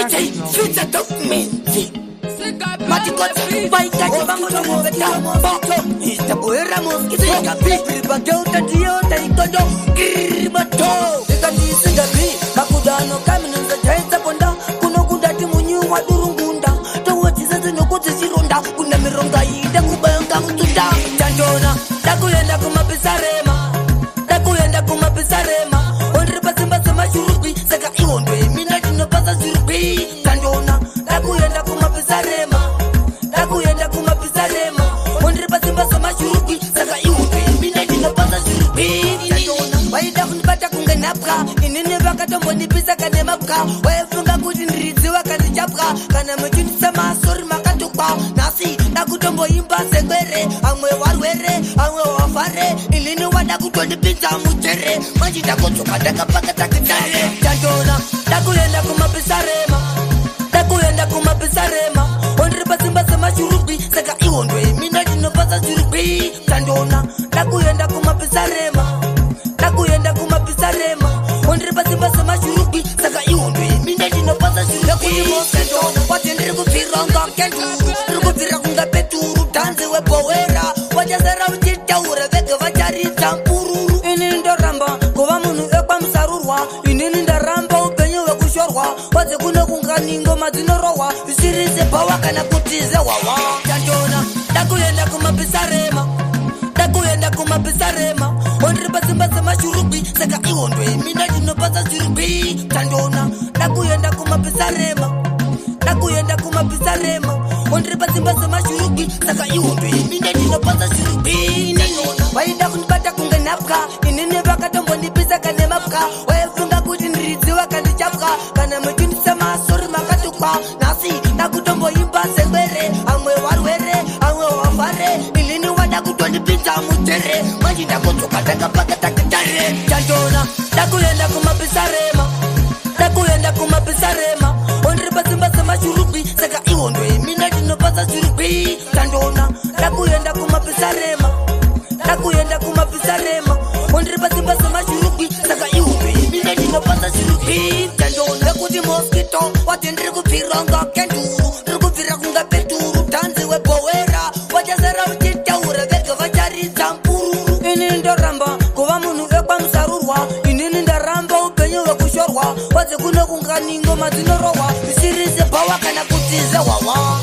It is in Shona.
Fractional. Future documents. Matikota, Baika, Mr. Boera Mosquito, Bagota, Diota, Ikodo, Kirbato, the Gadi, Bakudano, coming in the Jaita Ponda, Kunokunda, Timunyu, Wadurunda, the what is it, no good to Zirunda, Unamironga, the Kubanga, Tuda, Tandona, Takuyenda Kuma Pisarema, Takuyenda Kuma Pisarema, on Repasimba Shurubi, Saka Iwonde, Minatino Pasa Zurubi, Tandona, Takuyenda Kuma Pisarema. Nakuyenda kuma pisarema Ondre pasimba sama shurubi Saka iupe Minati no pasa shurubi Waida kunipata kungenapka Inini waka tombo nipisa kane mapka Waefunga kuti nirizi waka nijapka Kana mechuni sama sori makatukpa Nasi nakutombo imba sekwere Amwe warwere, amwe wafare Ilini wada kutoni pizza muchere Majita kutuka daka paka takitare Tandona Nakuyenda kuma pisarema Nakuyenda kuma pisarema Ondre pasimba sama shurubi Saka iwondwe Minati no pasa shurubi Tandona Nakuyenda kuma pisarema Nakuyenda kuma pisarema Ondre pasimba sama shurubi Saka iwondwe Minati no pasa shurubi Nakuni moseto Watendere kupiranga kentu Rukupira kunga peturu Tanzi we powera Wajazera uchita ureveke Vachari tampururu Inindo ramba Kuwa munu ekwa msarurwa Inininda ramba upenye we kushorwa Waze kuna kunganingo mazino rowa Usirize bawa kana kutize wawa Tandona Nakuyenda kuma pisarema Nakuyenda kuma pisarema Ondre pasimba sama shurubi Saka iwondwe Minati no pasa shurubi Tandona Nakuyenda kuma pisarema Nakuyenda kuma pisarema Ondre pasimba sama shurubi Saka iwondwe Minati no pasa shurubi Tandona Waida kunipata kungenapka Inini waka tombo nipisa kane mapka Waefunga kuti nirizi waka nijapka Kana mechuni sama sori makatukpa Nasi nakutombo imba sekwere Amwe warwere, amwe wafare Ilini wada kutoni pizza muchere Majita kutuka daka paka takitare Tandona Nakuyenda kuma pisarema Nakuyenda kuma pisarema Ondre pasimba sama shurubi Saka iwondwe Minati no pasa shurubi Tandona Nakuyenda kuma pisarema Nakuyenda kuma pisarema Ondre pasimba sama shurubi Saka iwondwe Minati no pasa shurubi Tandona kuti mosquito Watendere kupiranga kenduru Rukupira kunga peturu Tanzi we powera Wajazera uchita ureveke Vachari tampururu Inindo ramba Kuwa munu ekwa msarurwa Inininda ramba upenye we kushorwa Waze kuna kunganingo mazino rowa Usirize bawa kana kutize wawa